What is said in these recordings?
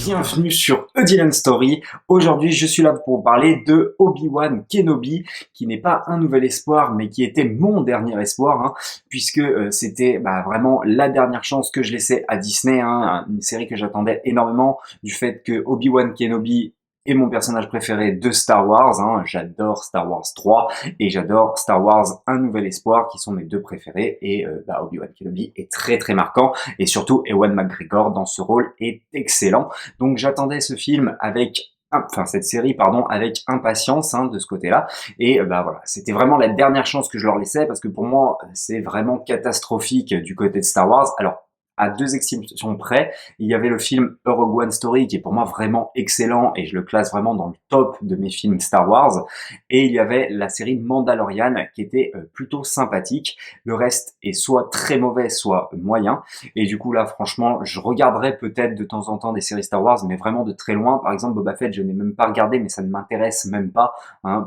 bienvenue sur A Dylan Story. Aujourd'hui, je suis là pour vous parler de Obi-Wan Kenobi, qui n'est pas un nouvel espoir, mais qui était mon dernier espoir, puisque c'était vraiment la dernière chance que je laissais à Disney, une série que j'attendais énormément, du fait que Obi-Wan Kenobi est mon personnage préféré de Star Wars. J'adore Star Wars 3 et j'adore Star Wars Un Nouvel Espoir, qui sont mes deux préférés. Et Obi-Wan Kenobi est très très marquant, et surtout Ewan McGregor dans ce rôle est excellent. Donc j'attendais ce film cette série avec impatience de ce côté-là, et voilà, c'était vraiment la dernière chance que je leur laissais, parce que pour moi c'est vraiment catastrophique du côté de Star Wars. Alors, à deux exceptions près, il y avait le film A Rogue One Story, qui est pour moi vraiment excellent, et je le classe vraiment dans le top de mes films Star Wars, et il y avait la série Mandalorian, qui était plutôt sympathique. Le reste est soit très mauvais, soit moyen, et du coup là, franchement, je regarderai peut-être de temps en temps des séries Star Wars, mais vraiment de très loin. Par exemple, Boba Fett, je n'ai même pas regardé, mais ça ne m'intéresse même pas,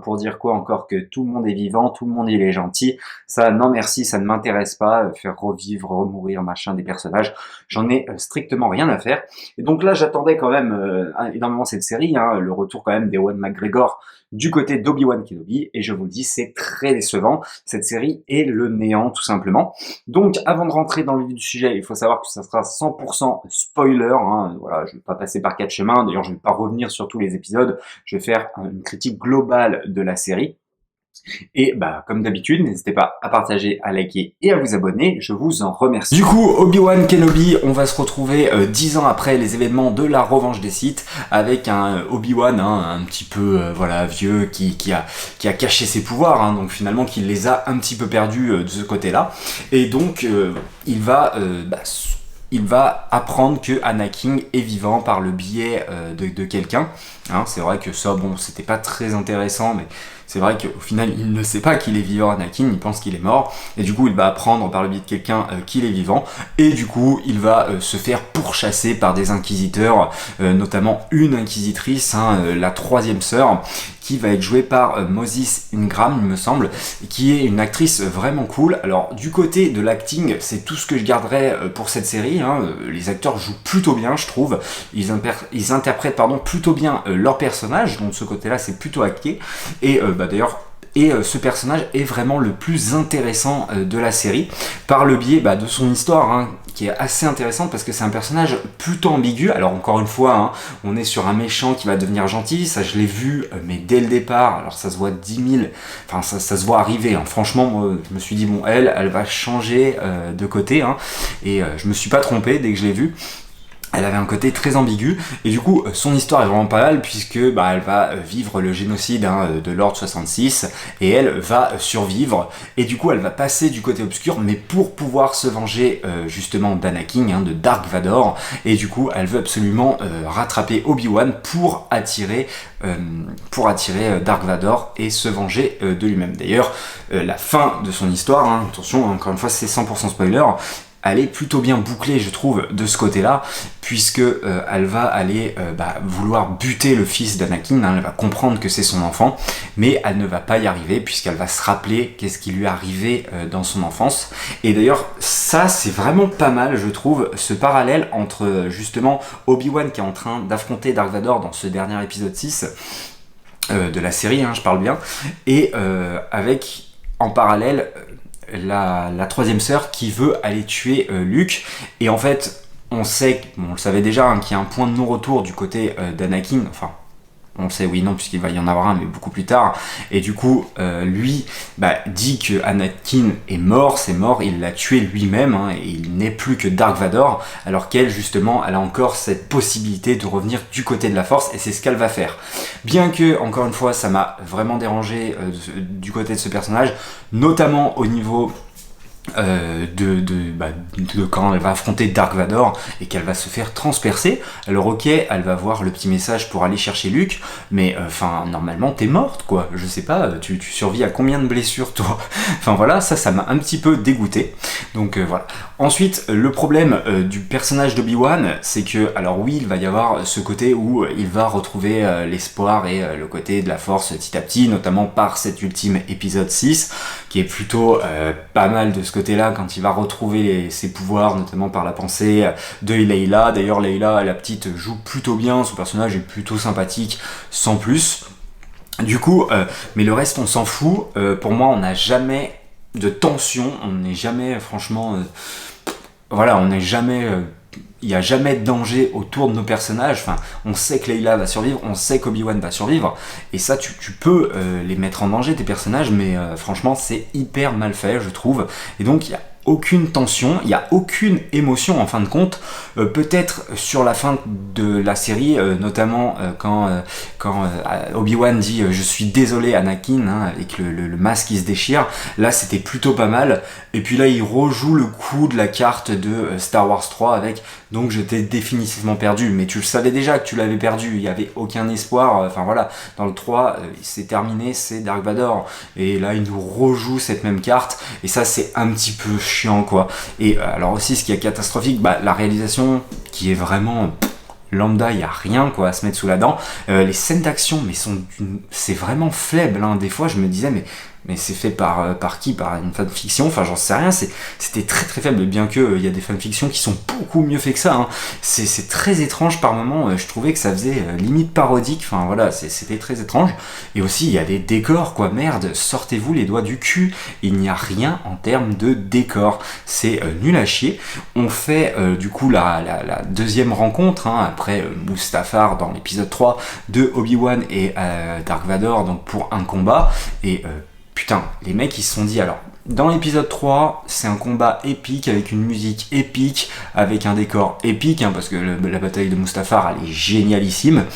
pour dire quoi encore, que tout le monde est vivant, tout le monde il est gentil. Ça, non merci, ça ne m'intéresse pas, faire revivre, remourir, machin, des personnages. J'en ai strictement rien à faire. Et donc là, j'attendais quand même énormément cette série, le retour quand même d'Ewan McGregor du côté d'Obi-Wan Kenobi, et je vous le dis, c'est très décevant. Cette série est le néant, tout simplement. Donc, avant de rentrer dans le vif du sujet, il faut savoir que ça sera 100% spoiler. Voilà, je vais pas passer par quatre chemins. D'ailleurs, je vais pas revenir sur tous les épisodes. Je vais faire une critique globale de la série. Et comme d'habitude, n'hésitez pas à partager, à liker et à vous abonner, je vous en remercie. Du coup, Obi-Wan Kenobi, on va se retrouver 10 ans après les événements de la Revanche des Sith, avec un Obi-Wan un petit peu vieux, qui a caché ses pouvoirs, donc finalement qui les a un petit peu perdus de ce côté-là. Et donc il va apprendre que Anakin est vivant par le biais de quelqu'un. C'est vrai que ça, c'était pas très intéressant, mais c'est vrai qu'au final, il ne sait pas qu'il est vivant, Anakin, il pense qu'il est mort, et du coup, il va apprendre par le biais de quelqu'un qu'il est vivant, et du coup, il va se faire pourchasser par des inquisiteurs, notamment une inquisitrice, la troisième sœur, qui va être jouée par Moses Ingram, il me semble, qui est une actrice vraiment cool. Alors, du côté de l'acting, c'est tout ce que je garderai pour cette série. Les acteurs jouent plutôt bien, je trouve. Ils interprètent plutôt bien leur personnage, donc de ce côté-là, c'est plutôt acté. Et d'ailleurs, ce personnage est vraiment le plus intéressant de la série, par le biais de son histoire, qui est assez intéressante, parce que c'est un personnage plutôt ambigu. Alors encore une fois, on est sur un méchant qui va devenir gentil, ça je l'ai vu, mais dès le départ. Alors ça se voit 10 000, ça se voit arriver, franchement, moi, je me suis dit, elle va changer de côté, et je me suis pas trompé dès que je l'ai vue. Elle avait un côté très ambigu, et du coup son histoire est vraiment pas mal, puisque elle va vivre le génocide de l'Ordre 66, et elle va survivre, et du coup elle va passer du côté obscur, mais pour pouvoir se venger justement d'Anakin, de Dark Vador, et du coup elle veut absolument rattraper Obi-Wan pour attirer Dark Vador et se venger de lui-même. D'ailleurs, la fin de son histoire, attention, encore une fois c'est 100% spoiler, elle est plutôt bien bouclée, je trouve, de ce côté-là, puisque elle va aller vouloir buter le fils d'Anakin. Elle va comprendre que c'est son enfant, mais elle ne va pas y arriver, puisqu'elle va se rappeler qu'est-ce qui lui est arrivé dans son enfance. Et d'ailleurs, ça, c'est vraiment pas mal, je trouve, ce parallèle entre justement Obi-Wan qui est en train d'affronter Dark Vador dans ce dernier épisode 6 de la série, je parle bien, et avec, en parallèle, la troisième sœur qui veut aller tuer Luke. Et en fait, on sait, on le savait déjà, qu'il y a un point de non-retour du côté d'Anakin. Enfin, on sait oui non, puisqu'il va y en avoir un, mais beaucoup plus tard. Et du coup, lui dit que Anakin est mort, c'est mort, il l'a tué lui-même, et il n'est plus que Dark Vador, alors qu'elle, justement, elle a encore cette possibilité de revenir du côté de la Force, et c'est ce qu'elle va faire. Bien que, encore une fois, ça m'a vraiment dérangé du côté de ce personnage, notamment au niveau de quand elle va affronter Dark Vador et qu'elle va se faire transpercer. Alors ok, elle va voir le petit message pour aller chercher Luke, mais normalement t'es morte, quoi. Je sais pas, tu survis à combien de blessures, toi? Voilà, ça m'a un petit peu dégoûté. Donc voilà. Ensuite, le problème du personnage d'Obi-Wan, c'est que, alors oui, il va y avoir ce côté où il va retrouver l'espoir et le côté de la Force petit à petit, notamment par cet ultime épisode 6, qui est plutôt pas mal de ce côté-là, quand il va retrouver ses pouvoirs, notamment par la pensée de Layla. D'ailleurs, Layla, la petite, joue plutôt bien, son personnage est plutôt sympathique, sans plus. Du coup, mais le reste, on s'en fout. Pour moi, on n'a jamais de tension, on n'est jamais, franchement... voilà, on n'est jamais... il n'y a jamais de danger autour de nos personnages. Enfin, on sait que Layla va survivre, on sait qu'Obi-Wan va survivre, et ça, tu peux les mettre en danger, tes personnages, mais franchement, c'est hyper mal fait, je trouve. Et donc, il y a aucune tension, il n'y a aucune émotion en fin de compte. Peut-être sur la fin de la série, notamment quand Obi-Wan dit je suis désolé Anakin, hein, avec le masque qui se déchire, là c'était plutôt pas mal. Et puis là il rejoue le coup de la carte de Star Wars 3 avec donc je t'ai définitivement perdu, mais tu le savais déjà que tu l'avais perdu, il n'y avait aucun espoir. Enfin voilà, dans le 3 c'est terminé, c'est Dark Vador, et là il nous rejoue cette même carte, et ça c'est un petit peu chiant quoi. Et alors aussi ce qui est catastrophique, la réalisation qui est vraiment lambda, il n'y a rien quoi à se mettre sous la dent. Les scènes d'action mais c'est vraiment faible, hein. Des fois je me disais mais c'est fait par qui? Par une fanfiction? Enfin, j'en sais rien. C'était très très faible, bien que il y a des fanfictions qui sont beaucoup mieux fait que ça, hein. C'est très étrange par moments. Je trouvais que ça faisait limite parodique. Enfin voilà, c'était très étrange. Et aussi, il y a des décors, quoi. Merde, sortez-vous les doigts du cul. Il n'y a rien en termes de décor. C'est nul à chier. On fait du coup la deuxième rencontre, hein, après Mustafar dans l'épisode 3 de Obi-Wan et Dark Vador, donc pour un combat. Et putain, les mecs ils se sont dit, alors dans l'épisode 3 c'est un combat épique avec une musique épique, avec un décor épique, hein, parce que la bataille de Mustafar elle est génialissime.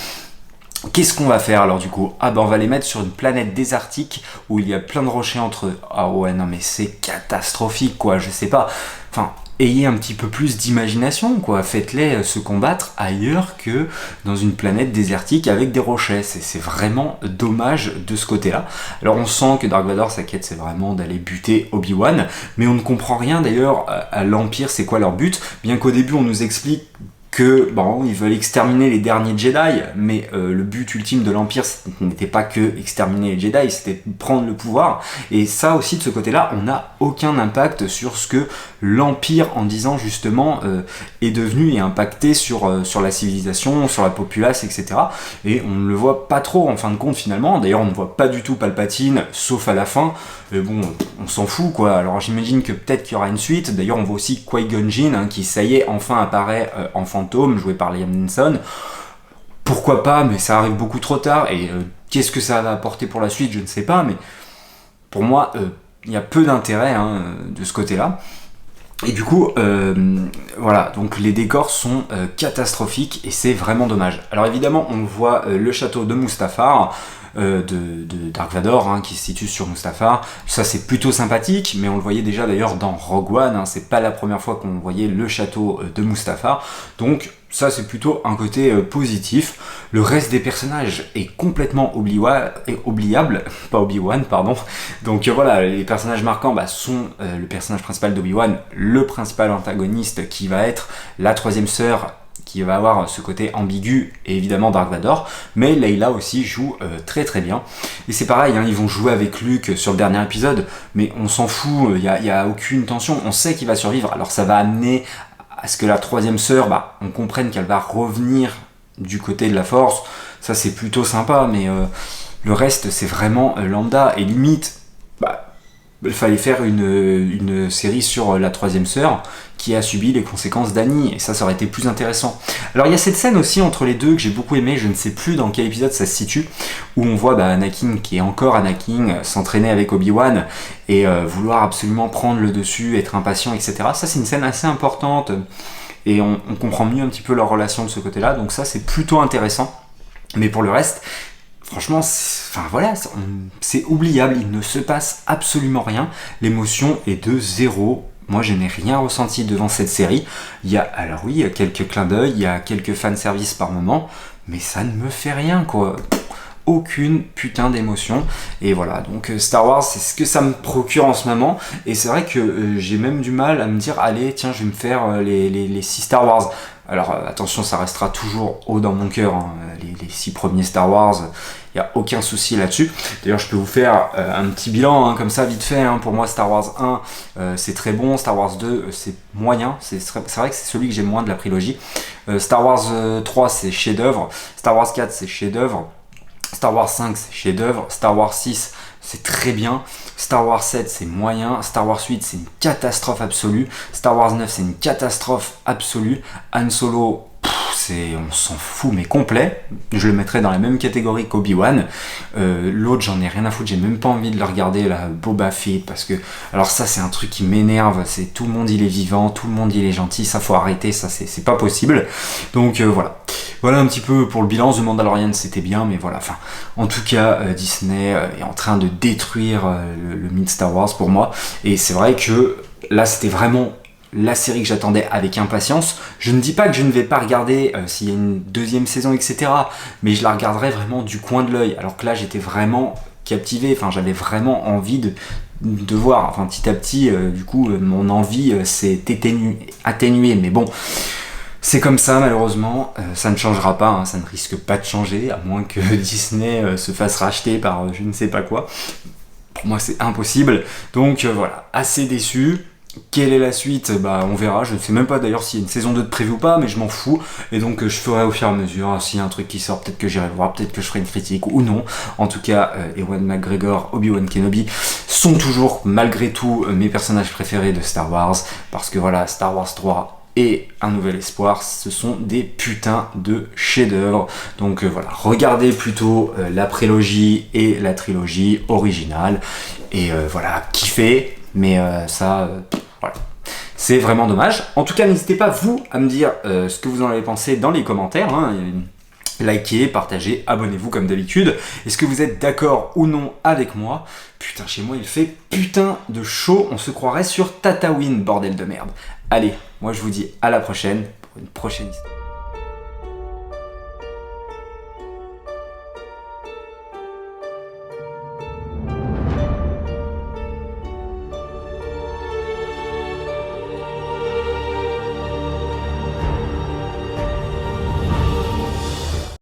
Qu'est-ce qu'on va faire alors du coup? On va les mettre sur une planète désertique où il y a plein de rochers entre eux. Ah ouais, non mais c'est catastrophique quoi, je sais pas. Enfin, ayez un petit peu plus d'imagination quoi, faites-les se combattre ailleurs que dans une planète désertique avec des rochers. C'est vraiment dommage de ce côté-là. Alors on sent que Dark Vador, sa quête c'est vraiment d'aller buter Obi-Wan, mais on ne comprend rien d'ailleurs à l'Empire, c'est quoi leur but, bien qu'au début on nous explique que ils veulent exterminer les derniers Jedi, mais le but ultime de l'Empire n'était pas que exterminer les Jedi, c'était prendre le pouvoir. Et ça aussi, de ce côté-là, on n'a aucun impact sur ce que l'Empire, en disant justement, est devenu et impacté sur la civilisation, sur la populace, etc. Et on ne le voit pas trop en fin de compte finalement. D'ailleurs, on ne voit pas du tout Palpatine, sauf à la fin. Mais bon, on s'en fout quoi. Alors j'imagine que peut-être qu'il y aura une suite. D'ailleurs, on voit aussi Qui-Gon Jinn, hein, qui ça y est enfin apparaît en fantôme, joué par Liam Neeson. Pourquoi pas, mais ça arrive beaucoup trop tard. Et qu'est-ce que ça va apporter pour la suite, je ne sais pas. Mais pour moi, il y a peu d'intérêt de ce côté-là. Et du coup, voilà, donc les décors sont catastrophiques et c'est vraiment dommage. Alors évidemment, on voit le château de Mustafar, de Dark Vador, hein, qui se situe sur Mustafar. Ça c'est plutôt sympathique, mais on le voyait déjà d'ailleurs dans Rogue One, hein, c'est pas la première fois qu'on voyait le château de Mustafar, donc ça c'est plutôt un côté positif. Le reste des personnages est complètement oubliable, pas Obi-Wan, pardon. Donc voilà, les personnages marquants sont le personnage principal d'Obi-Wan, le principal antagoniste qui va être la troisième sœur, qui va avoir ce côté ambigu, et évidemment Dark Vador, mais Layla aussi joue très très bien. Et c'est pareil, hein, ils vont jouer avec Luke sur le dernier épisode, mais on s'en fout, il y a aucune tension, on sait qu'il va survivre. Alors ça va amener à ce que la troisième sœur, on comprenne qu'elle va revenir du côté de la Force. Ça c'est plutôt sympa, mais le reste c'est vraiment lambda, et limite, il fallait faire une série sur la troisième sœur qui a subi les conséquences d'Annie, et ça aurait été plus intéressant. Alors il y a cette scène aussi entre les deux que j'ai beaucoup aimé, je ne sais plus dans quel épisode ça se situe, où on voit Anakin, qui est encore Anakin, s'entraîner avec Obi-Wan et vouloir absolument prendre le dessus, être impatient, etc. Ça c'est une scène assez importante, et on comprend mieux un petit peu leur relation de ce côté-là, donc ça c'est plutôt intéressant. Mais pour le reste, franchement, c'est oubliable, il ne se passe absolument rien, l'émotion est de zéro. Moi, je n'ai rien ressenti devant cette série. Il y a quelques clins d'œil, il y a quelques fanservices par moment, mais ça ne me fait rien, quoi. Aucune putain d'émotion. Et voilà, donc Star Wars, c'est ce que ça me procure en ce moment. Et c'est vrai que j'ai même du mal à me dire, allez, tiens, je vais me faire les 6 Star Wars. Alors attention, ça restera toujours haut dans mon cœur, hein, les 6 premiers Star Wars, il n'y a aucun souci là-dessus. D'ailleurs, je peux vous faire un petit bilan, hein, comme ça, vite fait. Hein. Pour moi, Star Wars 1, c'est très bon. Star Wars 2, c'est moyen. C'est vrai que c'est celui que j'aime moins de la prélogie. Star Wars 3, c'est chef-d'œuvre. Star Wars 4, c'est chef-d'œuvre. Star Wars 5, c'est chef-d'œuvre. Star Wars 6, c'est très bien. Star Wars 7, c'est moyen. Star Wars 8, c'est une catastrophe absolue. Star Wars 9, c'est une catastrophe absolue. Han Solo, on s'en fout, mais complet. Je le mettrais dans la même catégorie qu'Obi-Wan. L'autre, j'en ai rien à foutre, j'ai même pas envie de le regarder, là, Boba Fett, parce que, alors ça, c'est un truc qui m'énerve, c'est tout le monde il est vivant, tout le monde il est gentil, ça faut arrêter, ça c'est pas possible. Donc voilà. Voilà un petit peu pour le bilan. The Mandalorian, c'était bien, mais voilà, enfin, en tout cas, Disney est en train de détruire le mythe Star Wars pour moi, et c'est vrai que là, c'était vraiment la série que j'attendais avec impatience. Je ne dis pas que je ne vais pas regarder s'il y a une deuxième saison, etc. Mais je la regarderai vraiment du coin de l'œil. Alors que là, j'étais vraiment captivé. Enfin, j'avais vraiment envie de voir. Enfin, petit à petit, du coup, mon envie s'est atténuée. Mais bon, c'est comme ça, malheureusement. Ça ne changera pas. Hein, ça ne risque pas de changer, à moins que Disney se fasse racheter par je ne sais pas quoi. Pour moi, c'est impossible. Donc voilà, assez déçu. Quelle est la suite? Bah on verra, je ne sais même pas d'ailleurs s'il y a une saison 2 de prévue ou pas, mais je m'en fous, et donc je ferai au fur et à mesure, s'il y a un truc qui sort, peut-être que j'irai voir, peut-être que je ferai une critique ou non. En tout cas, Ewan McGregor, Obi-Wan Kenobi sont toujours malgré tout mes personnages préférés de Star Wars, parce que voilà, Star Wars 3 et Un Nouvel Espoir, ce sont des putains de chefs-d'œuvre. Donc voilà, regardez plutôt la prélogie et la trilogie originale, et voilà, kiffez, mais ça... voilà. C'est vraiment dommage. En tout cas, n'hésitez pas, vous, à me dire ce que vous en avez pensé dans les commentaires. Hein. Likez, partagez, abonnez-vous comme d'habitude. Est-ce que vous êtes d'accord ou non avec moi? Putain, chez moi, il fait putain de chaud. On se croirait sur Tatooine, bordel de merde. Allez, moi je vous dis à la prochaine pour une prochaine histoire.